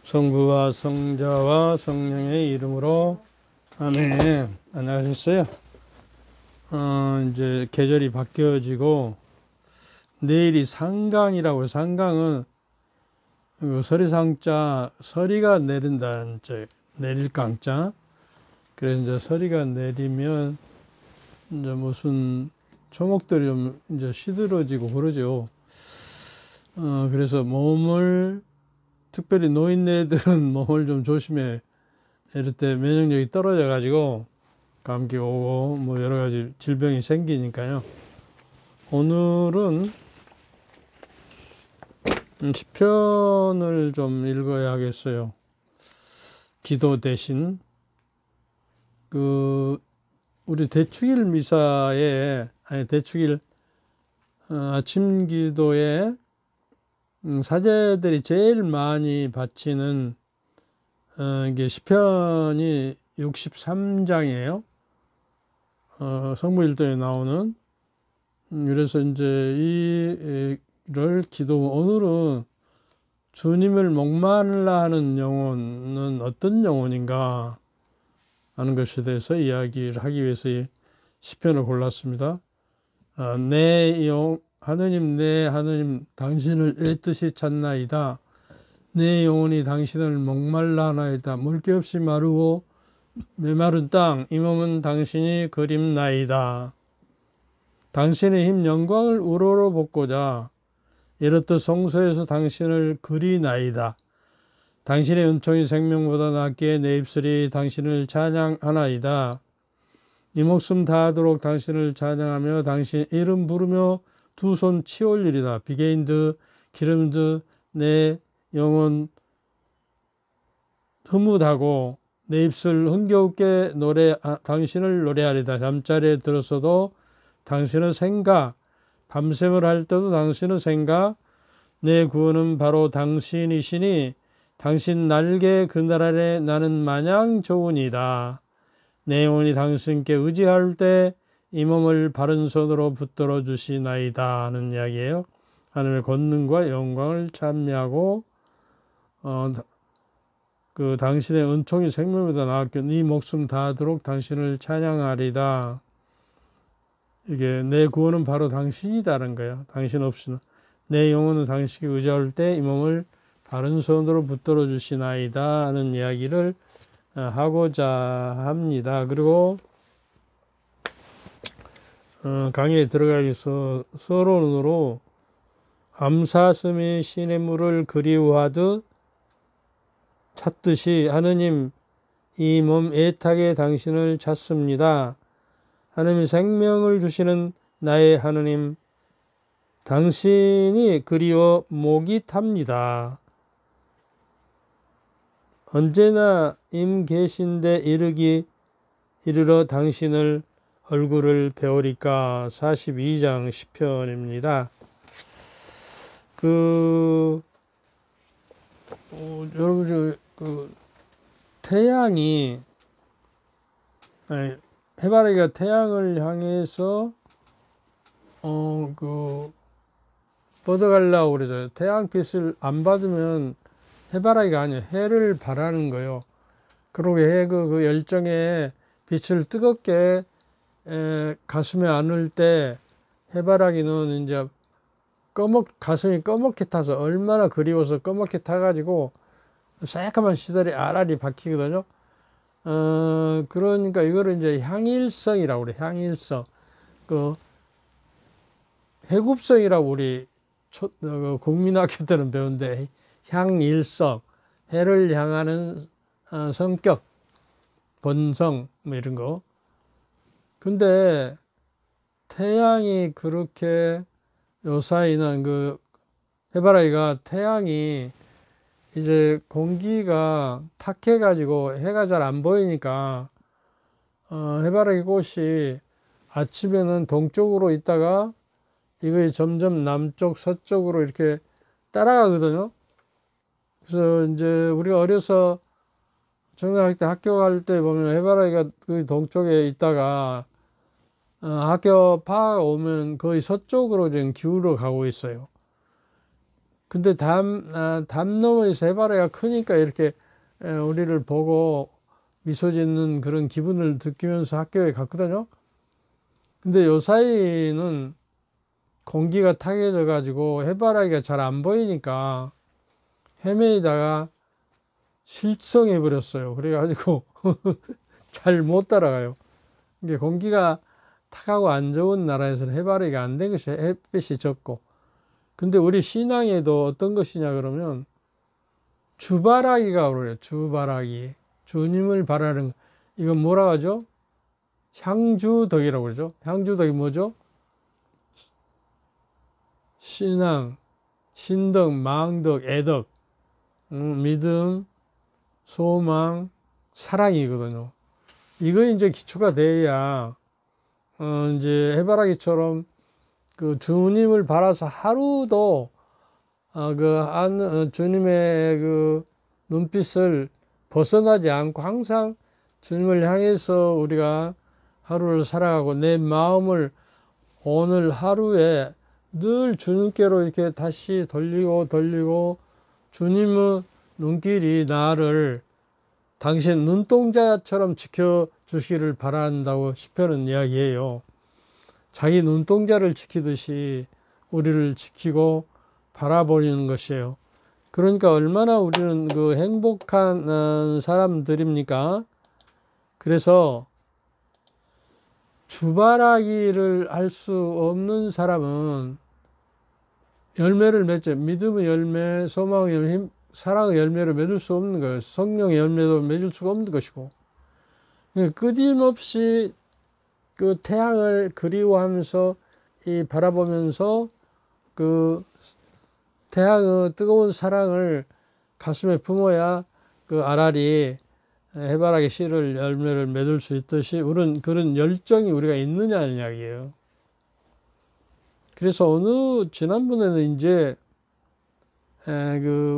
성부와 성자와 성령의 이름으로 아멘. 안녕하셨어요? 이제 계절이 바뀌어지고 내일이 상강이라고. 상강은 서리상자, 서리가 내린다는 내릴 강자. 그래서 이제 서리가 내리면 이제 무슨 초목들이 좀 이제 시들어지고 그러죠. 그래서 몸을, 특별히 노인네들은 몸을 좀 조심해. 이럴 때 면역력이 떨어져 가지고 감기 오고 뭐 여러 가지 질병이 생기니까요. 오늘은 시편을 좀 읽어야 하겠어요. 기도 대신 우리 대축일 미사에, 대축일 아침 기도에 사제들이 제일 많이 바치는 이게 시편이 63장이에요. 성부일도에 나오는. 그래서 이제 이를 기도, 오늘은 주님을 목말라 하는 영혼은 어떤 영혼인가 하는 것에 대해서 이야기를 하기 위해서 이 시편을 골랐습니다. 하느님, 내 하느님, 당신을 애뜻이 찾나이다. 내 영혼이 당신을 목말라 하나이다. 물기 없이 마르고 메마른 땅, 이 몸은 당신이 그립나이다. 당신의 힘 영광을 우러러 보고자 이렇듯 성소에서 당신을 그리나이다. 당신의 은총이 생명보다 낫기에 내 입술이 당신을 찬양하나이다. 이 목숨 다하도록 당신을 찬양하며 당신 이름 부르며 두 손 치올리리다. 비게인드 기름드 내 영혼 흐뭇하고 내 입술 흥겨웁게 당신을 노래하리다. 잠자리에 들었어도 당신은 생각, 밤샘을 할 때도 당신은 생각. 내 구원은 바로 당신이시니 당신 날개 그날 아래 나는 마냥 좋으니다. 내 영혼이 당신께 의지할 때 이 몸을 바른 손으로 붙들어 주시나이다 하는 이야기예요. 하늘의 권능과 영광을 찬미하고 당신의 은총이 생명보다 나았기에 네 목숨 다하도록 당신을 찬양하리다. 이게 내 구원은 바로 당신이다는 거예요. 당신 없이는. 내 영혼은 당신께 의지할 때 이 몸을 바른 손으로 붙들어 주시나이다 하는 이야기를 하고자 합니다. 그리고 강의에 들어가기 위해서 서론으로 암사슴이 시냇물을 그리워하듯 찾듯이 하느님 이 몸 애타게 당신을 찾습니다. 하느님 생명을 주시는 나의 하느님 당신이 그리워 목이 탑니다. 언제나 임 계신데 이르러 당신을 얼굴을 배우리까. 42장 시편입니다. 여러분 태양이 해바라기가 태양을 향해서 뻗어가려고 그러죠. 태양빛을 안 받으면 해바라기가 아니에요. 해를 바라는 거예요. 그리고 해 그 열정에 빛을 뜨겁게 가슴에 안을 때 해바라기는 이제 가슴이 검게 타서 얼마나 그리워서 검게 타가지고 새까만 시달이 알알이 박히거든요. 그러니까 이거를 이제 향일성이라고 그래. 향일성. 해굽성이라고 우리 국민학교 때는 배운데 향일성. 해를 향하는 성격, 본성 뭐 이런 거. 근데 태양이 그렇게 요사이는 해바라기가 태양이 이제 공기가 탁해가지고 해가 잘 안 보이니까 해바라기 꽃이 아침에는 동쪽으로 있다가 이거 점점 남쪽 서쪽으로 이렇게 따라가거든요. 그래서 이제 우리가 어려서 초등학교 때 학교 갈 때 보면 해바라기가 그 동쪽에 있다가 학교 파가 오면 거의 서쪽으로 지금 기울어 가고 있어요. 근데 담 너머에서 해바라기가 크니까 이렇게 우리를 보고 미소 짓는 그런 기분을 느끼면서 학교에 갔거든요. 근데 요 사이는 공기가 탁해져 가지고 해바라기가 잘 안 보이니까 헤매이다가 실성해 버렸어요. 그래가지고 잘 못 따라가요. 이게 공기가 탁하고 안 좋은 나라에서는 해바라기가 안 된 것이 햇빛이 적고. 근데 우리 신앙에도 어떤 것이냐 그러면 주바라기가 그래요. 주바라기. 주님을 바라는, 이건 뭐라 하죠? 향주덕이라고 그러죠. 향주덕이 뭐죠? 신앙, 신덕, 망덕, 애덕, 믿음, 소망, 사랑이거든요. 이거 이제 기초가 돼야 이제 해바라기처럼 그 주님을 바라서 하루도 주님의 그 눈빛을 벗어나지 않고 항상 주님을 향해서 우리가 하루를 살아가고 내 마음을 오늘 하루에 늘 주님께로 이렇게 다시 돌리고 주님의 눈길이 나를 당신 눈동자처럼 지켜주시기를 바란다고 시편은 이야기해요. 자기 눈동자를 지키듯이 우리를 지키고 바라보는 것이에요. 그러니까 얼마나 우리는 그 행복한 사람들입니까? 그래서 주바라기를 할 수 없는 사람은 열매를 맺죠. 믿음의 열매, 소망의 열매, 사랑의 열매를 맺을 수 없는 거예요. 성령의 열매도 맺을 수가 없는 것이고. 끊임없이 그 태양을 그리워하면서 바라보면서 그 태양의 뜨거운 사랑을 가슴에 품어야 그 알알이 해바라기 씨를 열매를 맺을 수 있듯이 그런 열정이 우리가 있느냐는 이야기예요. 그래서 지난번에는 이제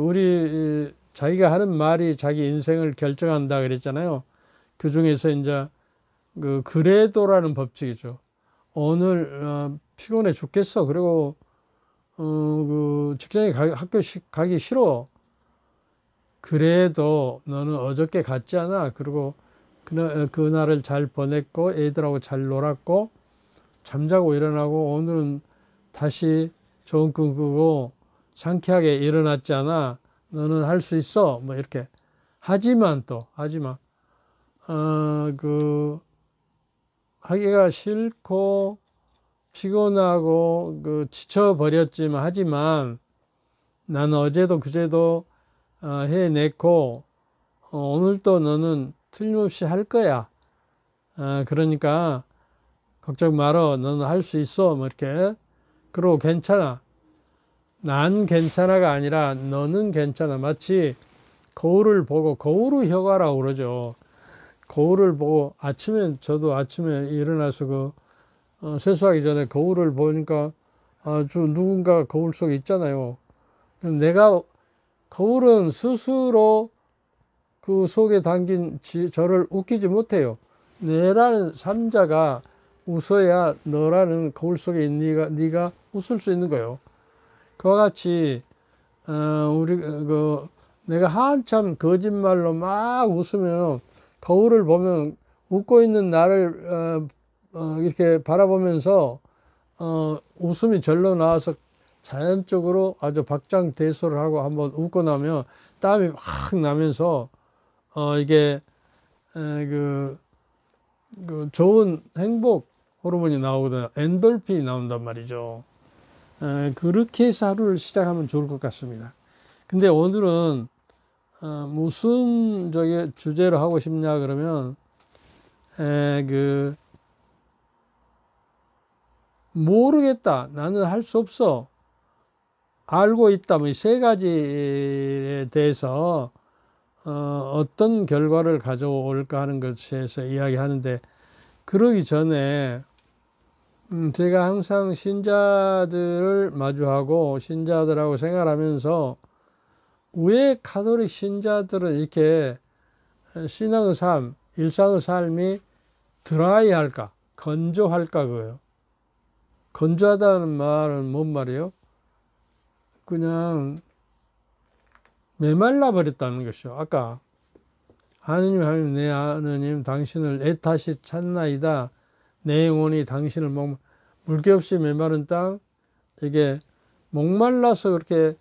우리 자기가 하는 말이 자기 인생을 결정한다 그랬잖아요. 그 중에서 이제 그 그래도라는 법칙이죠. 오늘 피곤해 죽겠어. 그리고 그 직장에 학교 가기 싫어. 그래도 너는 어저께 갔지 않아. 그리고 그날을 잘 보냈고 애들하고 잘 놀았고 잠자고 일어나고 오늘은 다시 좋은 꿈 꾸고 상쾌하게 일어났지 않아. 너는 할 수 있어. 뭐 이렇게. 하지만 하기가 싫고 피곤하고 지쳐버렸지만 하지만 나는 어제도 그제도 해냈고 오늘도 너는 틀림없이 할 거야. 그러니까 걱정 말어. 너는 할 수 있어. 뭐 이렇게. 그리고 괜찮아. 난 괜찮아가 아니라 너는 괜찮아. 마치 거울을 보고 거울의 효과라고 그러죠. 거울을 보고 저도 아침에 일어나서 세수하기 전에 거울을 보니까 누군가 거울 속에 있잖아요. 거울은 스스로 그 속에 담긴 저를 웃기지 못해요. 내라는 삼자가 웃어야 너라는 거울 속에 있는 네가 웃을 수 있는 거예요. 그와 같이 내가 한참 거짓말로 막 웃으면 거울을 보면 웃고 있는 나를 이렇게 바라보면서 웃음이 절로 나와서 자연적으로 아주 박장대소를 하고 한번 웃고 나면 땀이 확 나면서 이게 좋은 행복 호르몬이 나오거든요. 엔돌핀이 나온단 말이죠. 그렇게 해서 하루를 시작하면 좋을 것 같습니다. 근데 오늘은 무슨 주제로 하고 싶냐 그러면 모르겠다. 나는 할 수 없어. 알고 있다. 뭐 이 세 가지에 대해서 어떤 결과를 가져올까 하는 것에 대해서 이야기하는데 그러기 전에 제가 항상 신자들을 마주하고 신자들하고 생활하면서 왜 가톨릭 신자들은 이렇게 신앙의 삶, 일상의 삶이 드라이할까? 건조할까? 그거예요. 건조하다는 말은 뭔 말이에요? 그냥 메말라 버렸다는 것이죠. 아까 하느님 하나님 내 하느님 당신을 애타시 찾나이다. 내 영혼이 당신을 물기 없이 메마른 땅, 이게 목말라서 그렇게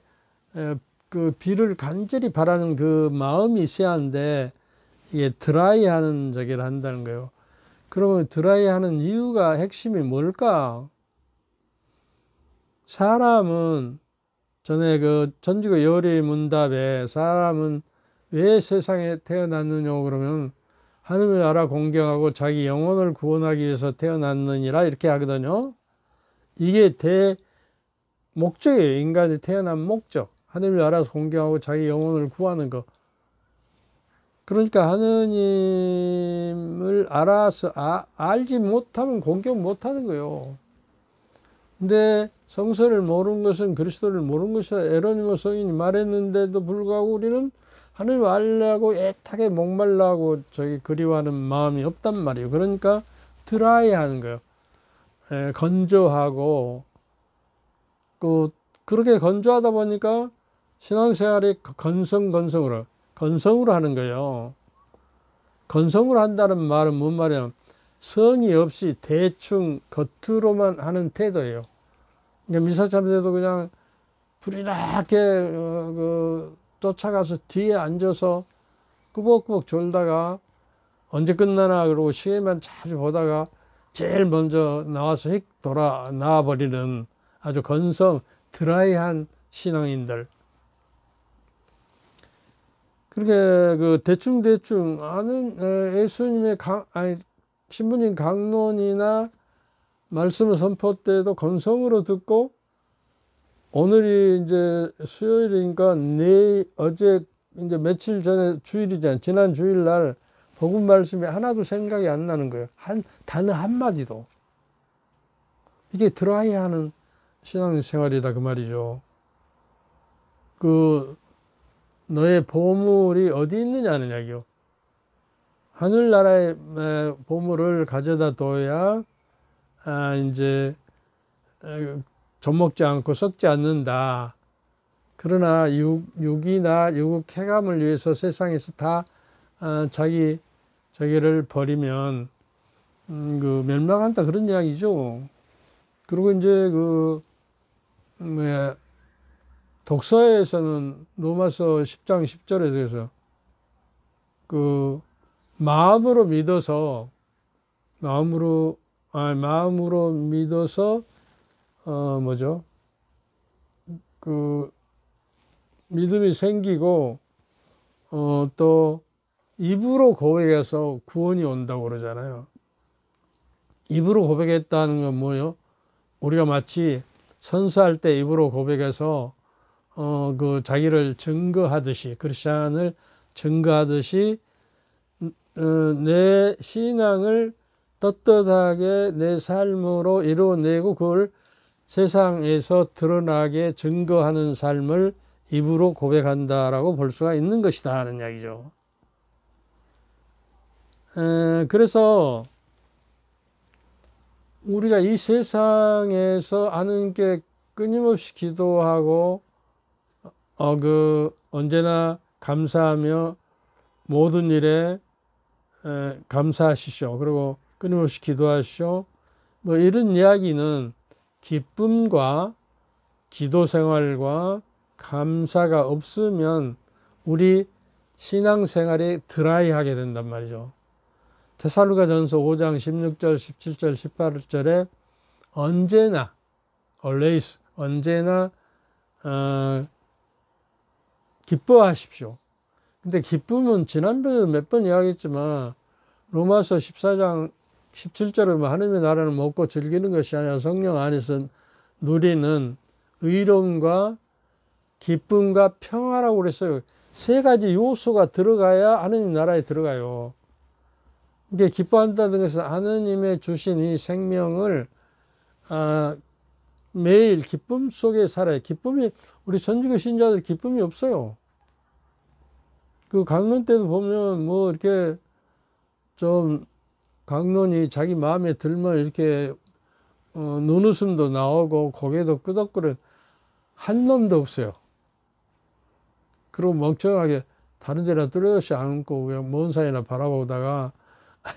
그 비를 간절히 바라는 그 마음이 있어야 하는데 이게 드라이하는 저기를 한다는 거예요. 그러면 드라이하는 이유가 핵심이 뭘까? 사람은 전에 그 전지구 요리 문답에 사람은 왜 세상에 태어났느냐 그러면 하느님을 알아 공경하고 자기 영혼을 구원하기 위해서 태어났느니라 이렇게 하거든요. 이게 목적이에요. 인간이 태어난 목적. 하느님을 알아서 공경하고 자기 영혼을 구하는 거. 그러니까 하느님을 알아서 알지 못하면 공경 못하는 거예요. 근데 성서를 모르는 것은 그리스도를 모르는 것이다. 에로니모 성인이 말했는데도 불구하고 우리는 하느님을 알려고 애타게 목말라고 저기 그리워하는 마음이 없단 말이에요. 그러니까 드라이하는 거예요. 건조하고 그렇게 건조하다 보니까 신앙생활이 건성으로 하는 거예요. 건성으로 한다는 말은 뭔 말이야? 성의 없이 대충 겉으로만 하는 태도예요. 그러니까 미사참새도 그냥 불이 나게 쫓아가서 뒤에 앉아서 꾸벅꾸벅 졸다가 언제 끝나나 그러고 시계만 자주 보다가 제일 먼저 나와서 휙 나와버리는 아주 드라이한 신앙인들. 그렇게 그 대충 아는 예수님의 신부님 강론이나 말씀을 선포 때도 건성으로 듣고 오늘이 이제 수요일이니까 어제 이제 며칠 전에 주일이잖아요. 지난 주일날 복음 말씀이 하나도 생각이 안 나는 거예요. 단어 한마디도. 이게 드라이하는 신앙생활이다 그 말이죠. 너의 보물이 어디 있느냐는 이야기요. 하늘나라의 보물을 가져다 둬야 이제 젖먹지 않고 썩지 않는다. 그러나 육이나 육의 쾌감을 위해서 세상에서 다 자기를 버리면 멸망한다 그런 이야기죠. 그리고 이제 독서에서는 로마서 10장 10절에서 마음으로 믿어서 믿음이 생기고 또 입으로 고백해서 구원이 온다고 그러잖아요. 입으로 고백했다는 건 뭐예요? 우리가 마치 선서할 때 입으로 고백해서 자기를 증거하듯이, 크리스찬을 증거하듯이 내 신앙을 떳떳하게 내 삶으로 이루어내고 그걸 세상에서 드러나게 증거하는 삶을 입으로 고백한다라고 볼 수가 있는 것이다 하는 이야기죠. 그래서 우리가 이 세상에서 하나님께 끊임없이 기도하고 언제나 감사하며 모든 일에 감사하시오. 그리고 끊임없이 기도하시오. 이런 이야기는 기쁨과 기도 생활과 감사가 없으면 우리 신앙생활이 드라이하게 된단 말이죠. 데살로니가전서 5장 16절, 17절, 18절에 언제나 기뻐하십시오. 근데 기쁨은 지난번에도 몇 번 이야기했지만 로마서 14장 17절에 하나님의 나라는 먹고 즐기는 것이 아니라 성령 안에서 누리는 의로움과 기쁨과 평화라고 그랬어요. 세 가지 요소가 들어가야 하나님 나라에 들어가요. 이게 기뻐한다는 것은 하나님의 주신 이 생명을 매일 기쁨 속에 살아요. 우리 전주교 신자들 기쁨이 없어요. 강론 때도 보면 이렇게 좀 강론이 자기 마음에 들면 이렇게 눈웃음도 나오고 고개도 끄덕거려. 한 놈도 없어요. 그리고 멍청하게 다른 데나 뚜렷이 앉고 그냥 먼 산이나 바라보다가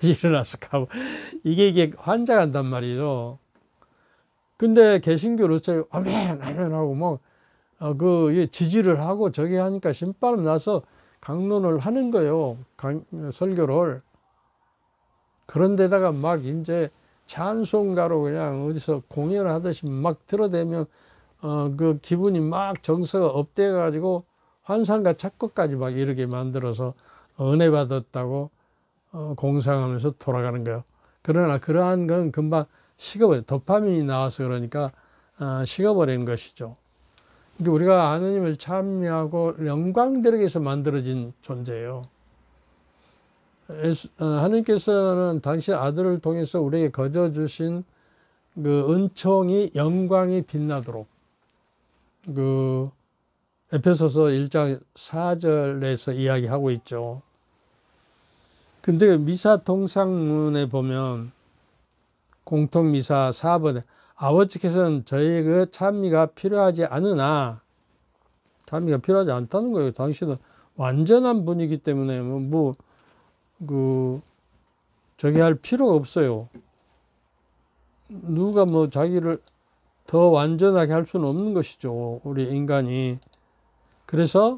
일어나서 가고 이게 환장한단 말이죠. 근데 개신교는 어차피 아멘 아멘 하고 뭐 지지를 하고 저기 하니까 신바람 나서 강론을 하는 거예요. 설교를. 그런데다가 막 이제 찬송가로 그냥 어디서 공연을 하듯이 막 들어대면 그 기분이 막 정서가 업돼 가지고 환상과 착각까지 막 이렇게 만들어서 은혜 받았다고 공상하면서 돌아가는 거예요. 그러나 그러한 건 금방 식어버려. 도파민이 나와서 그러니까 식어버리는 것이죠. 그러니까 우리가 하느님을 찬미하고 영광되기 위해서 만들어진 존재예요. 하느님께서는 당신 아들을 통해서 우리에게 거저 주신 그 은총이 영광이 빛나도록 그 에베소서 1장 4절에서 이야기하고 있죠. 근데 미사 통상문에 보면 공통미사 4번에 아버지께서는 저희 그 찬미가 필요하지 않으나, 찬미가 필요하지 않다는 거예요. 당신은 완전한 분이기 때문에 저기 할 필요가 없어요. 누가 뭐 자기를 더 완전하게 할 수는 없는 것이죠. 우리 인간이. 그래서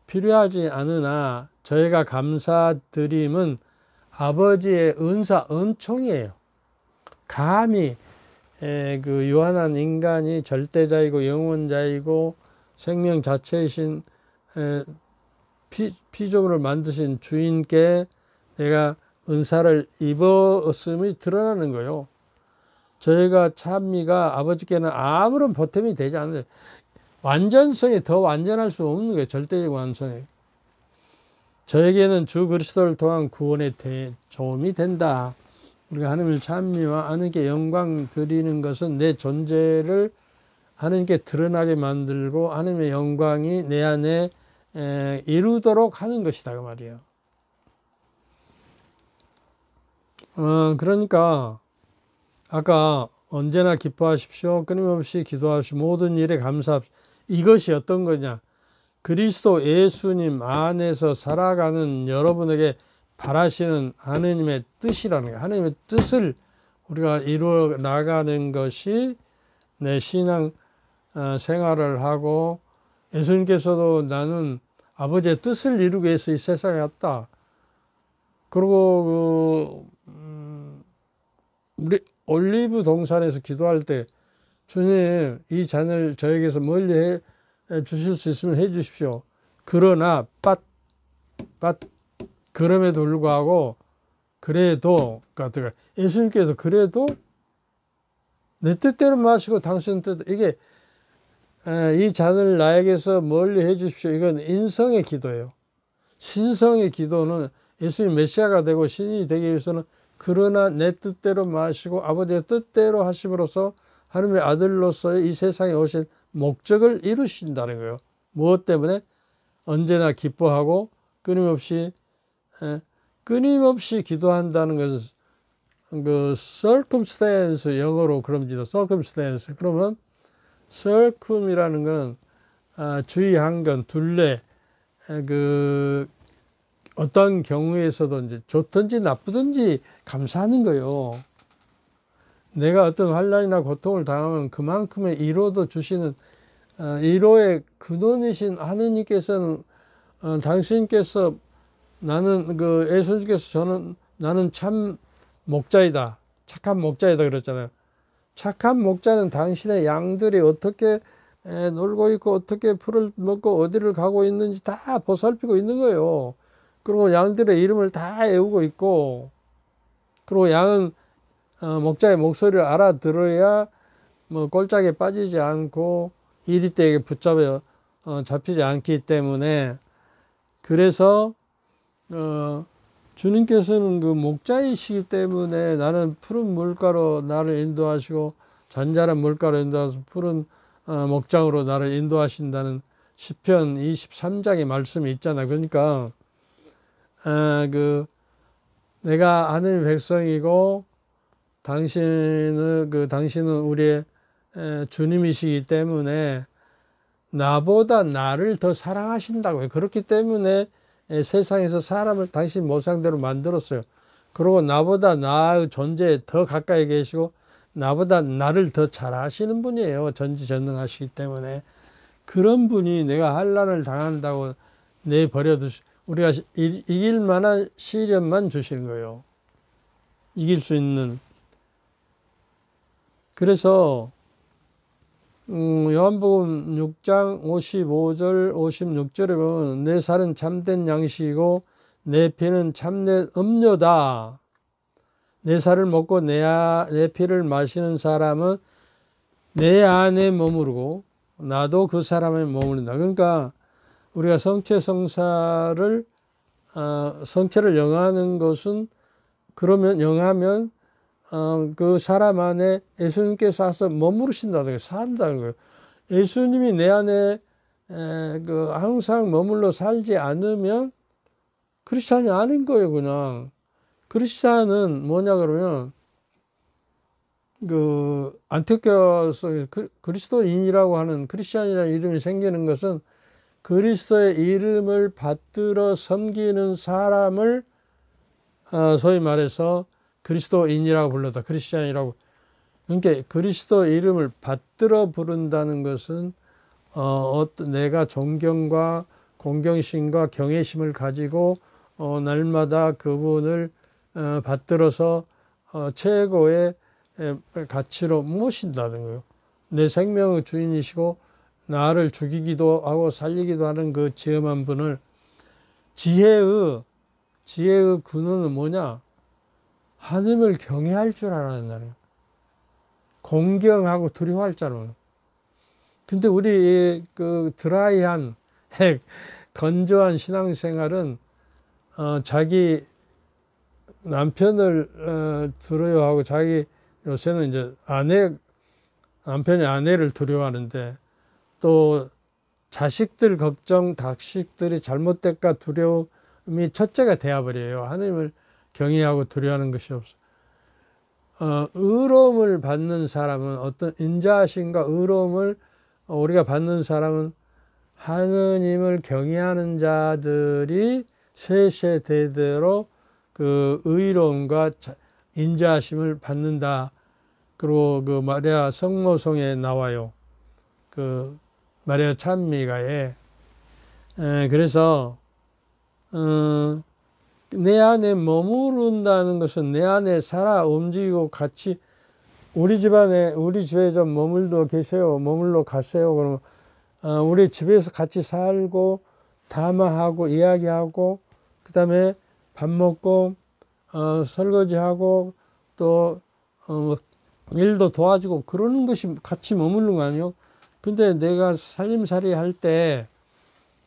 필요하지 않으나 저희가 감사드림은 아버지의 은총이에요. 감히 그 유한한 인간이 절대자이고 영원자이고 생명 자체이신 피조물을 만드신 주인께 내가 은사를 입었음이 드러나는 거예요. 저희가 찬미가 아버지께는 아무런 보탬이 되지 않아요. 완전성이 더 완전할 수 없는 거예요. 절대적 완성이. 저에게는 주 그리스도를 통한 구원의 도움이 된다. 우리가 하나님을 찬미와 하나님께 영광 드리는 것은 내 존재를 하나님께 드러나게 만들고 하나님의 영광이 내 안에 이루도록 하는 것이다 그 말이에요. 그러니까 아까 언제나 기뻐하십시오. 끊임없이 기도하십시오. 모든 일에 감사합시오. 이것이 어떤 거냐? 그리스도 예수님 안에서 살아가는 여러분에게 바라시는 하느님의 뜻이라는 거예요. 하느님의 뜻을 우리가 이루어 나가는 것이 내 신앙 생활을 하고, 예수님께서도 나는 아버지의 뜻을 이루기 위해서 이 세상에 왔다. 그리고 우리 올리브 동산에서 기도할 때 주님 이 잔을 저에게서 멀리 해 주실 수 있으면 해 주십시오. 그러나 그럼에도 불구하고 그래도 예수님께서 그래도 내 뜻대로 마시고 당신 뜻, 이게 이 잔을 나에게서 멀리 해 주십시오. 이건 인성의 기도예요. 신성의 기도는 예수님 메시아가 되고 신이 되기 위해서는 그러나 내 뜻대로 마시고 아버지의 뜻대로 하심으로써 하나님의 아들로서의 이 세상에 오신 목적을 이루신다는 거예요. 무엇 때문에? 언제나 기뻐하고 끊임없이 기도한다는 것은 그 circumstance, 영어로 그럽니다. circumstance. 그러면 circum이라는 건 주의한 건 둘레, 그 어떤 경우에서도 이제 좋든지 나쁘든지 감사하는 거예요. 내가 어떤 환난이나 고통을 당하면 그만큼의 위로도 주시는 위로의 근원이신 하느님께서는 당신께서 나는 예수님께서 나는 참 목자이다, 착한 목자이다 그랬잖아요. 착한 목자는 당신의 양들이 어떻게 놀고 있고 어떻게 풀을 먹고 어디를 가고 있는지 다 보살피고 있는 거예요. 그리고 양들의 이름을 다 외우고 있고, 그리고 양은 목자의 목소리를 알아들어야 뭐 꼴짝에 빠지지 않고 이리떼에게 붙잡혀 잡히지 않기 때문에, 그래서 주님께서는 그 목자이시기 때문에 나는 푸른 물가로 나를 인도하시고 잔잔한 물가로 인도하셔서 푸른 목장으로 나를 인도하신다는 시편 23장의 말씀이 있잖아요. 그러니까 내가 하나님의 백성이고 당신은 우리의 주님이시기 때문에 나보다 나를 더 사랑하신다고요. 그렇기 때문에 세상에서 사람을 당신 모상대로 만들었어요. 그리고 나보다 나의 존재에 더 가까이 계시고 나보다 나를 더 잘 아시는 분이에요. 전지전능하시기 때문에. 그런 분이 내가 환난을 당한다고 내버려도 우리가 이길 만한 시련만 주시는 거예요. 이길 수 있는. 그래서 요한복음 6장 55절 56절에 보면 내 살은 참된 양식이고 내 피는 참된 음료다. 내 살을 먹고 내 피를 마시는 사람은 내 안에 머무르고 나도 그 사람에 머무른다. 그러니까 우리가 성체를 영하는 것은 그러면 영하면 그 사람 안에 예수님께서 와서 머무르신다는 거예요. 산다는 거예요. 예수님이 내 안에 항상 머물러 살지 않으면 크리스찬이 아닌 거예요. 그냥 크리스찬은 뭐냐 그러면 안티오키아서 그리스도인이라고 하는 크리스찬이라는 이름이 생기는 것은 그리스도의 이름을 받들어 섬기는 사람을 소위 말해서 그리스도인이라고 불렀다. 크리스찬이라고. 그러니까 그리스도 이름을 받들어 부른다는 것은 내가 존경과 공경심과 경외심을 가지고 날마다 그분을 받들어서 최고의 가치로 모신다는 거예요. 내 생명의 주인이시고 나를 죽이기도 하고 살리기도 하는 그 지엄한 분을 지혜의 근원은 뭐냐? 하나님을 경외할 줄 알아야 된다. 공경하고 두려워할 줄 알아요. 근데 우리 그 드라이한 건조한 신앙생활은 자기 남편을 두려워하고 요새는 이제 남편이 아내를 두려워하는데 또 자식들 걱정, 자식들이 잘못될까 두려움이 첫째가 되어버려요. 하나님을 경외하고 두려워하는 것이 없어. 의로움을 받는 사람은 어떤 인자하심과 의로움을 우리가 받는 사람은 하느님을 경외하는 자들이 세세대대로 그 의로움과 인자하심을 받는다. 그리고 그 마리아 성모송에 나와요. 그 마리아 찬미가에. 그래서 내 안에 머무른다는 것은 내 안에 살아 움직이고 같이 우리 집에 좀 머물러 계세요. 머물러 가세요. 그러면 우리 집에서 같이 살고 담화하고 이야기하고 그다음에 밥 먹고 설거지하고 또 일도 도와주고 그러는 것이 같이 머무는 거 아니에요? 근데 내가 살림살이 할 때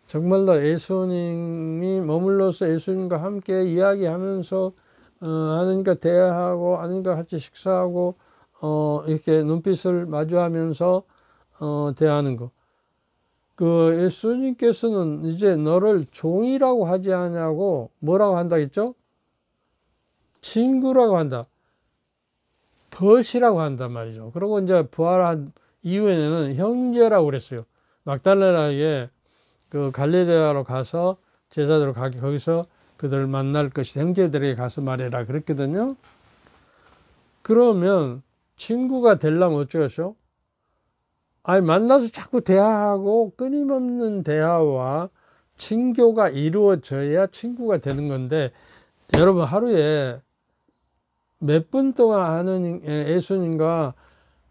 정말로 예수님이 머물러서 예수님과 함께 이야기하면서 하나님과 대화하고 하나님과 같이 식사하고 이렇게 눈빛을 마주하면서 대하는 거. 그 예수님께서는 이제 너를 종이라고 하지 않냐고 뭐라고 한다 했죠? 친구라고 한다. 벗이라고 한단 말이죠. 그리고 이제 부활한 이후에는 형제라고 그랬어요. 막달라에게 그 갈릴레아로 가서 제자들로 거기서 그들을 만날 것이다. 형제들에게 가서 말해라 그랬거든요. 그러면 친구가 되려면 어쩌겠어? 아니 만나서 자꾸 대화하고 끊임없는 대화와 친교가 이루어져야 친구가 되는 건데 여러분 하루에 몇 분 동안 하는 예수님과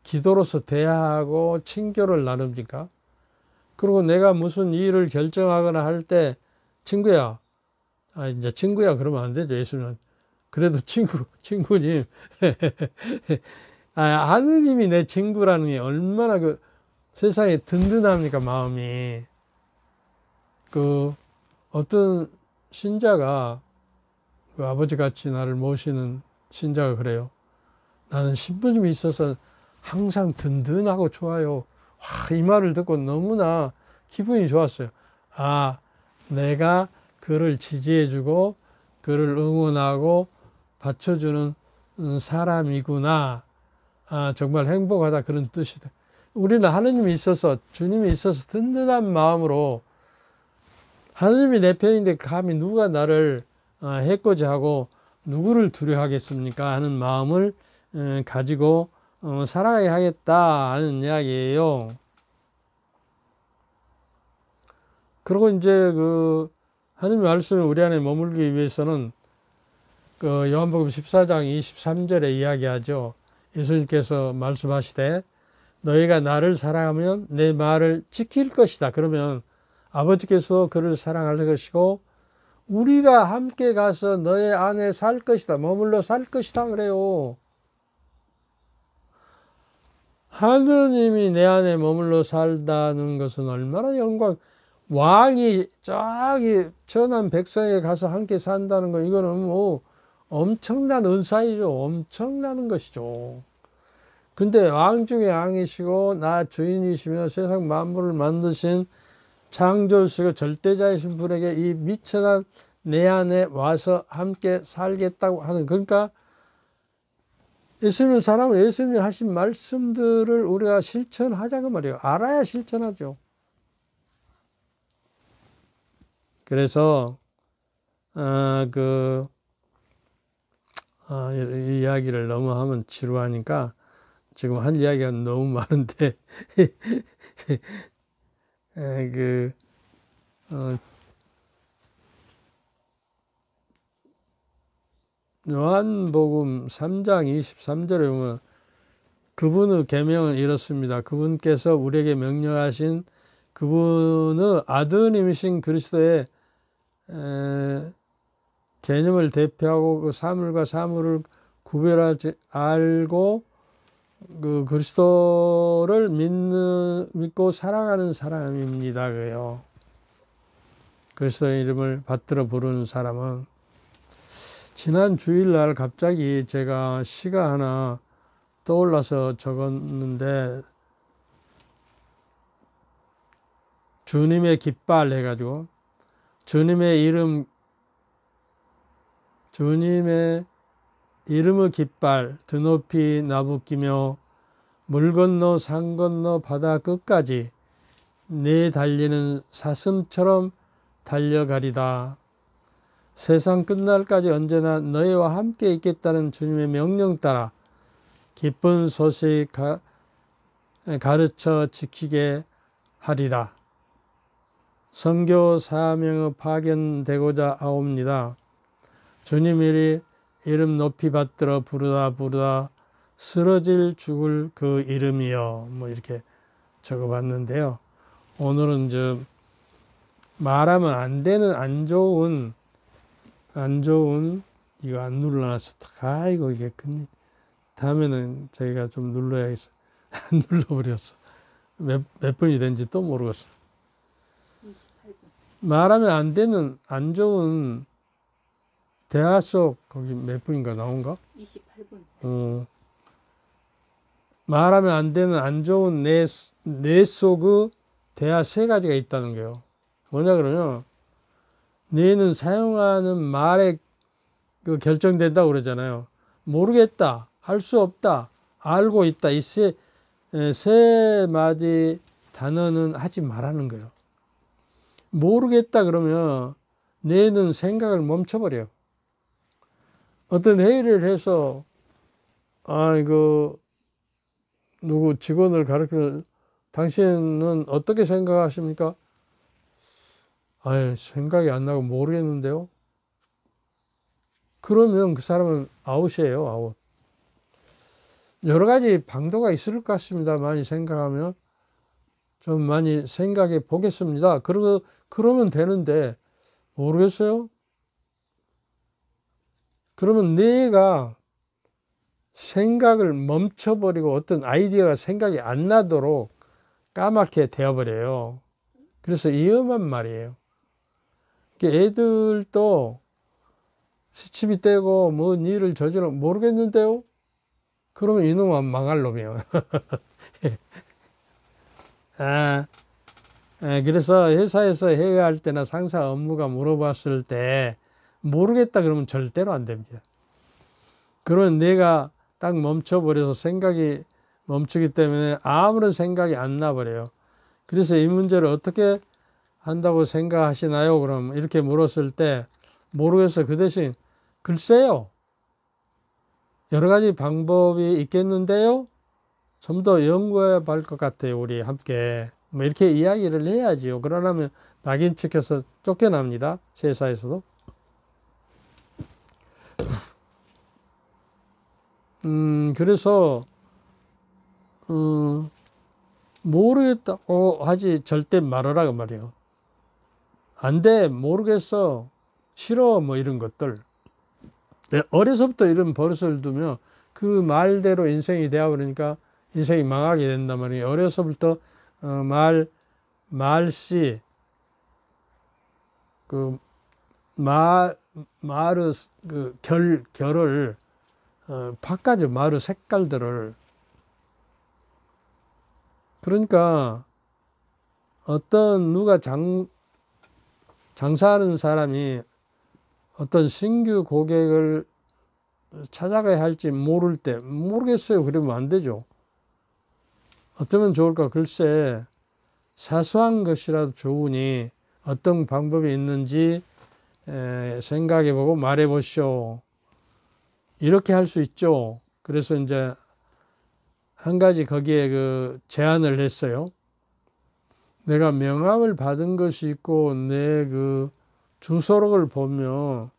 기도로서 대화하고 친교를 나눕니까? 그리고 내가 무슨 일을 결정하거나 할 때 친구야, 이제 친구야 그러면 안 되죠. 예수는 그래도 친구님 하느님이 내 친구라는 게 얼마나 그 세상에 든든합니까 마음이. 그 어떤 신자가 그 아버지같이 나를 모시는 신자가 그래요. 나는 신부님이 있어서 항상 든든하고 좋아요. 이 말을 듣고 너무나 기분이 좋았어요. 내가 그를 지지해주고 그를 응원하고 받쳐주는 사람이구나. 정말 행복하다 그런 뜻이다. 우리는 하느님이 있어서, 주님이 있어서 든든한 마음으로 하느님이 내 편인데 감히 누가 나를 해코지하고 누구를 두려워하겠습니까 하는 마음을 가지고 살아가야 하겠다 하는 이야기예요. 그리고 이제 그 하느님의 말씀이 우리 안에 머물기 위해서는 그 요한복음 14장 23절에 이야기하죠. 예수님께서 말씀하시되 너희가 나를 사랑하면 내 말을 지킬 것이다. 그러면 아버지께서 그를 사랑할 것이고 우리가 함께 가서 너의 안에 살 것이다. 머물러 살 것이다. 그래요. 하느님이 내 안에 머물러 살다는 것은 얼마나 영광. 왕이 저기 천한 백성에 가서 함께 산다는 거, 이거는 뭐 엄청난 은사이죠. 엄청나는 것이죠. 근데 왕 중에 왕이시고 나 주인이시며 세상 만물을 만드신 창조주시고 절대자이신 분에게 이 미천한 내 안에 와서 함께 살겠다고 하는, 그러니까 예수님을 사랑하면 예수님이 하신 말씀들을 우리가 실천하자고 말이에요. 알아야 실천하죠. 그래서 이 이야기를 너무 하면 지루하니까 지금 한 이야기가 너무 많은데 요한복음 3장 23절에 보면 그분의 계명은 이렇습니다. 그분께서 우리에게 명령하신 그분의 아드님이신 그리스도의 개념을 대표하고 그 사물과 사물을 구별하지 알고 그 그리스도를 믿고 살아가는 사람입니다. 그래요. 그리스도의 이름을 받들어 부르는 사람은. 지난 주일날 갑자기 제가 시가 하나 떠올라서 적었는데, 주님의 깃발 해가지고 주님의 이름의 깃발 드높이 나부끼며 물 건너 산 건너 바다 끝까지 내 달리는 사슴처럼 달려가리다. 세상 끝날까지 언제나 너희와 함께 있겠다는 주님의 명령 따라 기쁜 소식 가르쳐 지키게 하리라. 선교 사명의 파견되고자 하옵니다. 주님 이름 높이 받들어 부르다 쓰러질 죽을 그 이름이여. 뭐 이렇게 적어봤는데요. 오늘은 말하면 안 되는 안 좋은 이거 안 눌러놨어. 아이고 이게 다음에는 저희가 좀 눌러야겠어. 안 눌러버렸어. 몇 번이 된지 또 모르겠어. 28분. 말하면 안 되는 안 좋은 대화 속 거기 몇 분인가 나온가? 28분. 말하면 안 되는 안 좋은 뇌 속의 대화 세 가지가 있다는 거예요. 뭐냐 그러면 뇌는 사용하는 말에 결정된다고 그러잖아요. 모르겠다, 할 수 없다, 알고 있다, 이 세 마디 단어는 하지 말라는 거예요. 모르겠다 그러면 뇌는 생각을 멈춰버려요. 어떤 회의를 해서 누구 직원을 가르치면 당신은 어떻게 생각하십니까? 생각이 안 나고 모르겠는데요. 그러면 그 사람은 아웃이에요. 아웃. 여러 가지 방도가 있을 것 같습니다. 많이 생각하면 좀 많이 생각해 보겠습니다. 그러면 되는데 모르겠어요. 그러면 내가 생각을 멈춰버리고 어떤 아이디어가 생각이 안 나도록 까맣게 되어버려요. 그래서 위험한 말이에요. 애들도 시침이 떼고 뭔 일을 저지르 모르겠는데요. 그러면 이놈은 망할 놈이에요. 그래서 회사에서 회의할 때나 상사 업무가 물어봤을 때 모르겠다 그러면 절대로 안 됩니다. 그러면 내가 딱 멈춰버려서 생각이 멈추기 때문에 아무런 생각이 안 나버려요. 그래서 이 문제를 어떻게 한다고 생각하시나요? 그럼 이렇게 물었을 때 모르겠어요. 그 대신 글쎄요. 여러 가지 방법이 있겠는데요. 좀 더 연구해 볼 것 같아요. 우리 함께. 뭐 이렇게 이야기를 해야지요. 그러려면 낙인 찍혀서 쫓겨납니다. 세사에서도. 그래서 모르겠다고 하지 절대 말하라 그 말이에요. 안 돼, 모르겠어, 싫어, 뭐 이런 것들. 어려서부터 이런 버릇을 두면 그 말대로 인생이 되어버리니까 인생이 망하게 된단 말이에요. 어려서부터 말씨 그 말의 그 결을 바꿔줘. 말의 색깔들을. 그러니까 어떤 누가 장사하는 사람이 어떤 신규 고객을 찾아가야 할지 모를 때 모르겠어요. 그러면 안 되죠. 어쩌면 좋을까? 글쎄, 사소한 것이라도 좋으니 어떤 방법이 있는지 생각해 보고 말해 보시오. 이렇게 할 수 있죠. 그래서 이제 한 가지 거기에 그 제안을 했어요. 내가 명함을 받은 것이 있고 내 그 주소록을 보면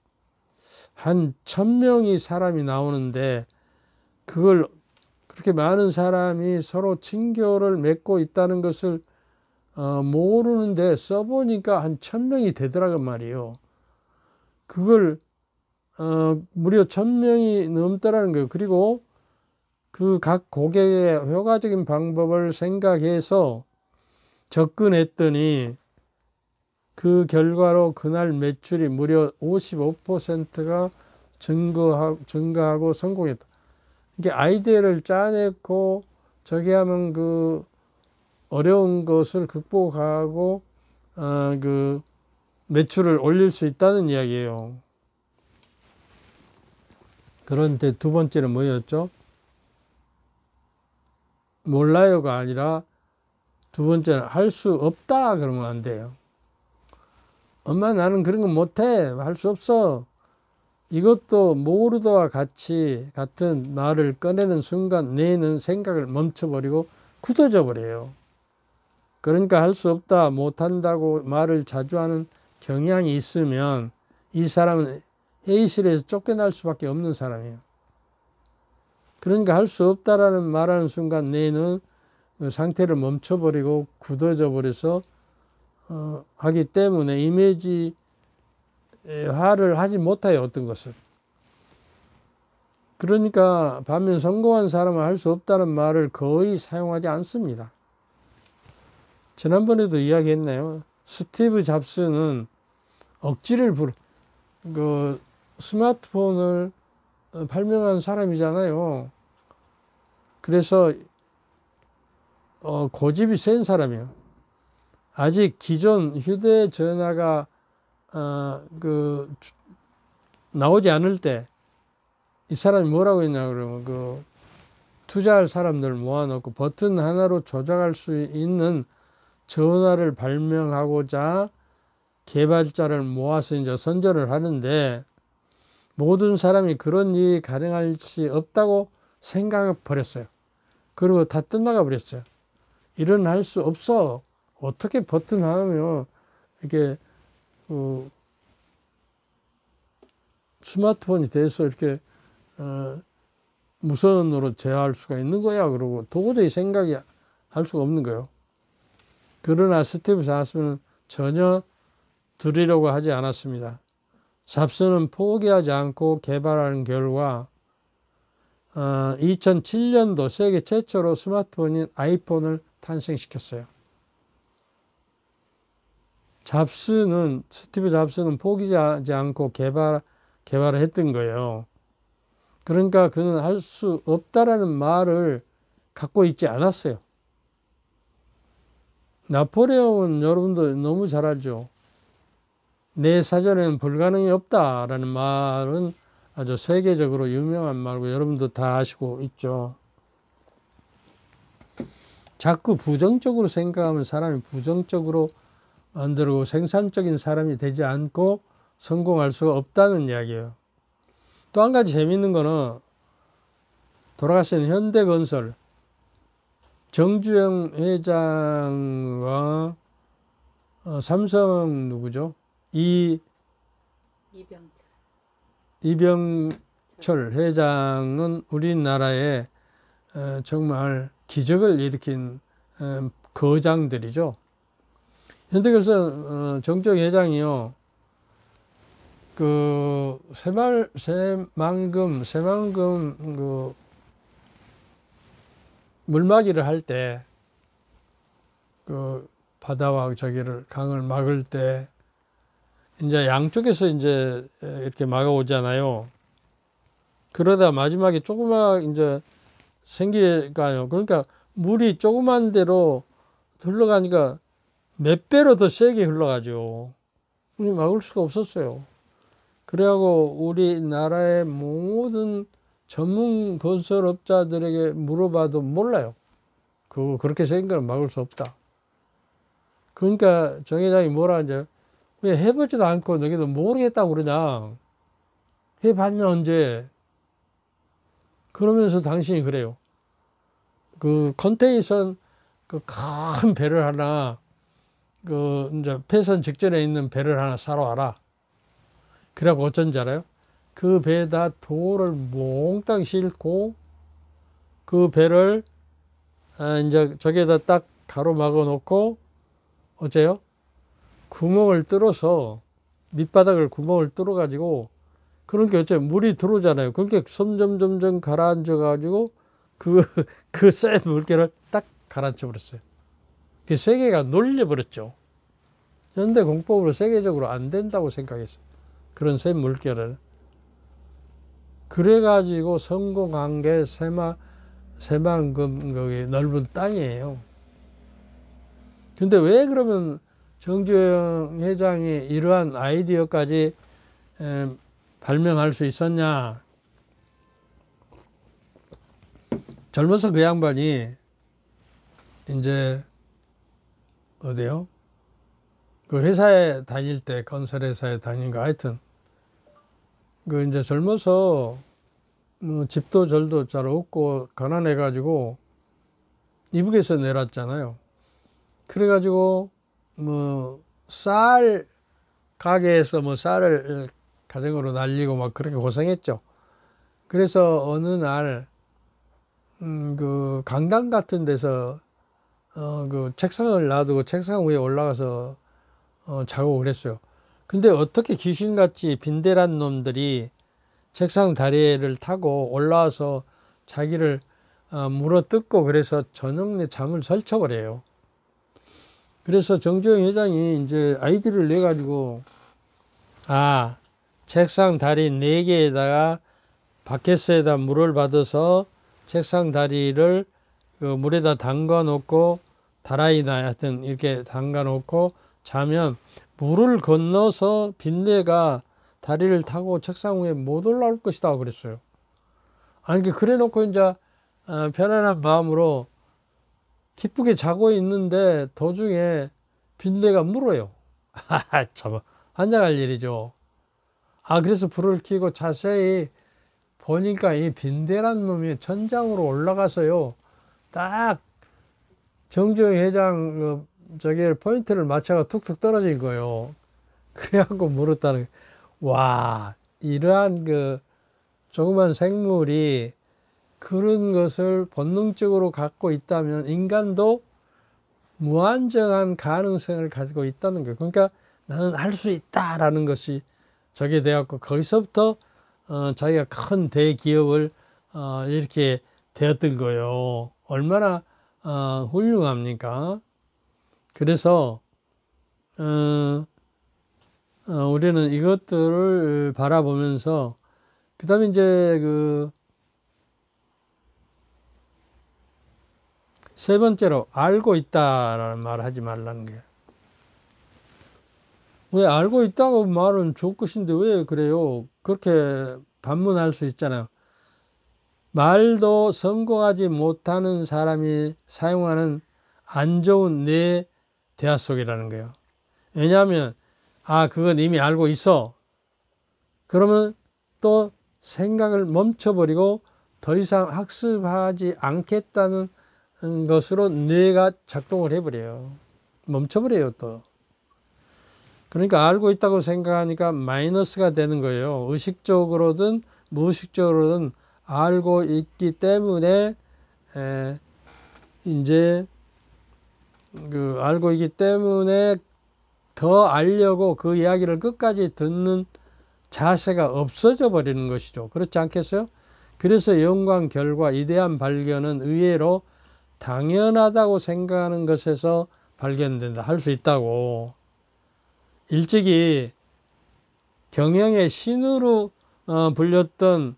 한 1000명이 사람이 나오는데 그걸 그렇게 많은 사람이 서로 친교를 맺고 있다는 것을 모르는데 써보니까 한 1000명이 되더라고 말이에요. 그걸 무려 1000명이 넘더라는 거예요. 그리고 그 각 고객의 효과적인 방법을 생각해서 접근했더니 그 결과로 그날 매출이 무려 55%가 증가하고 성공했다. 이게 아이디어를 짜냈고 저기 하면 그 어려운 것을 극복하고 그 매출을 올릴 수 있다는 이야기예요. 그런데 두 번째는 뭐였죠? 몰라요가 아니라 두 번째는 할 수 없다 그러면 안 돼요. 엄마 나는 그런 거 못해. 할 수 없어. 이것도 모르다와 같은 말을 꺼내는 순간 뇌는 생각을 멈춰버리고 굳어져 버려요. 그러니까 할 수 없다, 못한다고 말을 자주 하는 경향이 있으면 이 사람은 회의실에서 쫓겨날 수밖에 없는 사람이에요. 그러니까 할 수 없다라는 말하는 순간 뇌는 그 상태를 멈춰버리고 굳어져 버려서 하기 때문에 이미지화를 하지 못해요. 어떤 것을. 그러니까 반면 성공한 사람은 할 수 없다는 말을 거의 사용하지 않습니다. 지난번에도 이야기했나요? 스티브 잡스는 억지를 그 스마트폰을 발명한 사람이잖아요. 그래서 고집이 센 사람이에요. 아직 기존 휴대전화가 나오지 않을 때 이 사람이 뭐라고 했냐 그러면 그 투자할 사람들 모아놓고 버튼 하나로 조작할 수 있는 전화를 발명하고자 개발자를 모아서 이제 선전을 하는데 모든 사람이 그런 일이 가능할 수 없다고 생각해 버렸어요. 그리고 다 끝나가 버렸어요. 이런 할 수 없어. 어떻게 버튼 하면 이렇게 스마트폰이 돼서 이렇게 무선으로 제어할 수가 있는 거야. 그러고 도저히 생각이 할 수가 없는 거예요. 그러나 스티브 잡스는 전혀 들으려고 하지 않았습니다. 잡스는 포기하지 않고 개발하는 결과 2007년도 세계 최초로 스마트폰인 아이폰을 탄생시켰어요. 스티브 잡스는 포기하지 않고 개발을 했던 거예요. 그러니까 그는 할 수 없다라는 말을 갖고 있지 않았어요. 나폴레옹은 여러분도 너무 잘 알죠. 내 사전에는 불가능이 없다라는 말은 아주 세계적으로 유명한 말고 여러분도 다 아시고 있죠. 자꾸 부정적으로 생각하면 사람이 부정적으로 만들고 생산적인 사람이 되지 않고 성공할 수가 없다는 이야기예요. 또 한 가지 재미있는 거는 돌아가신 현대건설 정주영 회장과 삼성 누구죠? 이병철 회장은 우리나라에 정말 기적을 일으킨 거장들이죠. 현대건설 정주영 회장이요, 그 새만금 그 물막이를 할 때 그 바다와 저기를 강을 막을 때 이제 양쪽에서 이제 이렇게 막아오잖아요. 그러다 마지막에 조그맣 이제 생기가요. 그러니까 물이 조그만 데로 흘러가니까 몇 배로 더 세게 흘러가죠. 막을 수가 없었어요. 그래갖고 우리나라의 모든 전문 건설업자들에게 물어봐도 몰라요. 그렇게 생긴 걸 막을 수 없다. 그러니까 정 회장이 뭐라 이제 왜 해보지도 않고 너희도 모르겠다고 그러냐. 해봤냐 언제. 그러면서 당신이 그래요. 그 컨테이선 그 큰 배를 하나, 그 이제 폐선 직전에 있는 배를 하나 사러 와라. 그래갖고 어쩐지 알아요? 그 배에다 돌을 몽땅 싣고 그 배를 이제 저기에다 딱 가로막아 놓고 어째요? 구멍을 뚫어서 밑바닥을 구멍을 뚫어 가지고 그러니까 어째 물이 들어오잖아요. 그러니까 점점 가라앉아 가지고 그 센 물결을 딱 가라앉혀 버렸어요. 그 세계가 놀려버렸죠. 현대 공법으로 세계적으로 안 된다고 생각했어요. 그런 센 물결을. 그래가지고 성공한 게 새만금 거기 넓은 땅이에요. 근데 왜 그러면 정주영 회장이 이러한 아이디어까지 발명할 수 있었냐? 젊어서 그 양반이 이제 어디요? 그 회사에 다닐 때, 건설회사에 다닌 거 하여튼 그 이제 젊어서 집도 절도 잘 없고 가난해가지고 이북에서 내렸잖아요. 그래가지고 쌀 가게에서 쌀을 가정으로 날리고 막 그렇게 고생했죠. 그래서 어느 날 그 강당 같은 데서 그 책상을 놔두고 책상 위에 올라가서 자고 그랬어요. 근데 어떻게 귀신같이 빈대란 놈들이 책상 다리를 타고 올라와서 자기를 물어뜯고 그래서 저녁 내 잠을 설쳐버려요. 그래서 정주영 회장이 이제 아이디어를 내가지고 책상 다리 4개에다가 바켓에다 물을 받아서 책상 다리를 그 물에다 담가 놓고 다라이나 하여튼 이렇게 담가 놓고 자면 물을 건너서 빈대가 다리를 타고 책상 위에 못 올라올 것이다 그랬어요. 아니 그래 놓고 이제 편안한 마음으로 기쁘게 자고 있는데 도중에 빈대가 물어요. 참 환장할 일이죠. 그래서 불을 켜고 자세히 보니까 이 빈대란 놈이 천장으로 올라가서요. 딱 정주영 회장 저기 포인트를 맞춰가 툭툭 떨어진 거예요. 그래갖고 물었다는 거예요. 와, 이러한 그 조그만 생물이 그런 것을 본능적으로 갖고 있다면 인간도 무한정한 가능성을 가지고 있다는 거예요. 그러니까 나는 할 수 있다라는 것이 저게 되었고 거기서부터 자기가 큰 대기업을 이렇게 되었던 거예요. 얼마나 훌륭합니까? 그래서 우리는 이것들을 바라보면서 그다음에 이제 그 세 번째로 알고 있다라는 말을 하지 말라는 거예요. 왜 알고 있다고 말은 좋을 것인데 왜 그래요? 그렇게 반문할 수 있잖아요. 말도 성공하지 못하는 사람이 사용하는 안 좋은 뇌 대화 속이라는 거예요. 왜냐하면 그건 이미 알고 있어. 그러면 또 생각을 멈춰버리고 더 이상 학습하지 않겠다는 것으로 뇌가 작동을 해버려요. 멈춰버려요 또. 그러니까 알고 있다고 생각하니까 마이너스가 되는 거예요. 의식적으로든 무의식적으로든 알고 있기 때문에 이제 알고 있기 때문에 더 알려고 그 이야기를 끝까지 듣는 자세가 없어져 버리는 것이죠. 그렇지 않겠어요? 그래서 영광 결과 위대한 발견은 의외로 당연하다고 생각하는 것에서 발견된다. 할 수 있다고. 일찍이 경영의 신으로 불렸던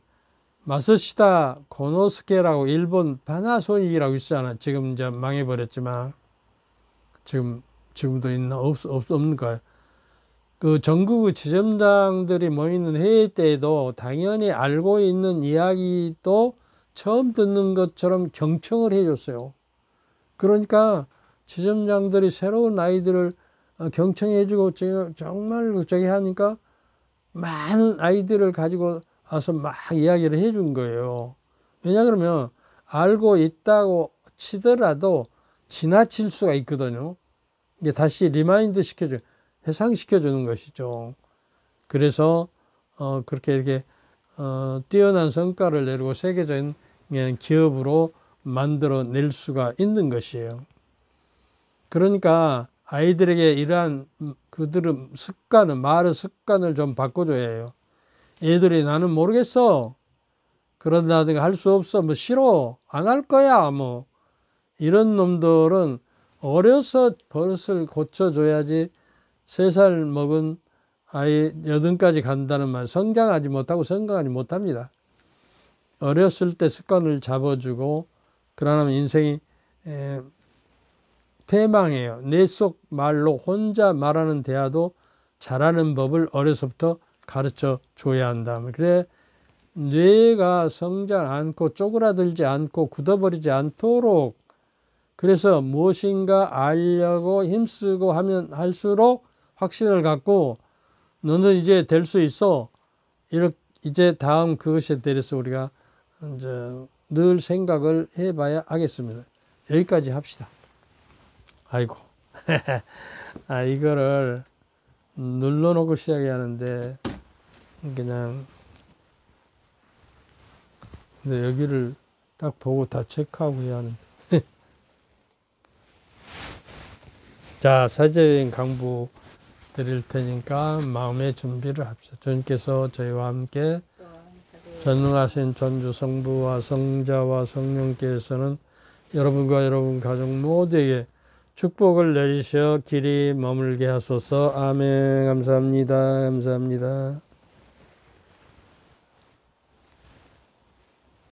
마쓰시다 고노스케라고 일본 파나소닉이라고 있잖아. 지금 이제 망해버렸지만 지금도 있나 없는가요? 그 전국 지점장들이 모이는 회의 때에도 당연히 알고 있는 이야기도 처음 듣는 것처럼 경청을 해줬어요. 그러니까 지점장들이 새로운 아이들을 경청해주고 정말 저기 하니까 많은 아이들을 가지고 와서 막 이야기를 해준 거예요. 왜냐 그러면 알고 있다고 치더라도 지나칠 수가 있거든요. 이게 다시 리마인드 해상시켜주는 것이죠. 그래서 그렇게 이렇게 뛰어난 성과를 내리고 세계적인 기업으로 만들어낼 수가 있는 것이에요. 그러니까 아이들에게 이러한 그들의 말의 습관을 좀 바꿔줘야 해요. 애들이 나는 모르겠어. 그런다든가 할 수 없어. 뭐 싫어. 안 할 거야. 뭐 이런 놈들은 어려서 버릇을 고쳐줘야지 3살 먹은 아이 8까지 간다는 말 성장하지 못하고 성장하지 못합니다. 어렸을 때 습관을 잡아주고 그러면 인생이 패망해요. 내 속 말로 혼자 말하는 대화도 잘하는 법을 어려서부터 가르쳐 줘야 한다. 그래 뇌가 성장 않고 쪼그라들지 않고 굳어버리지 않도록 그래서 무엇인가 알려고 힘쓰고 하면 할수록 확신을 갖고 너는 이제 될 수 있어. 이제 다음 그것에 대해서 우리가 이제 늘 생각을 해봐야 하겠습니다. 여기까지 합시다. 아이고. 이거를 눌러놓고 시작해야 하는데 그냥 근데 여기를 딱 보고 다 체크하고 해야 하는데 자, 사제적인 강부 드릴 테니까 마음의 준비를 합시다. 주님께서 저희와 함께 전능하신 전주 성부와 성자와 성령께서는 여러분과 여러분 가족 모두에게 축복을 내리셔 길이 머물게 하소서. 아멘. 감사합니다. 감사합니다.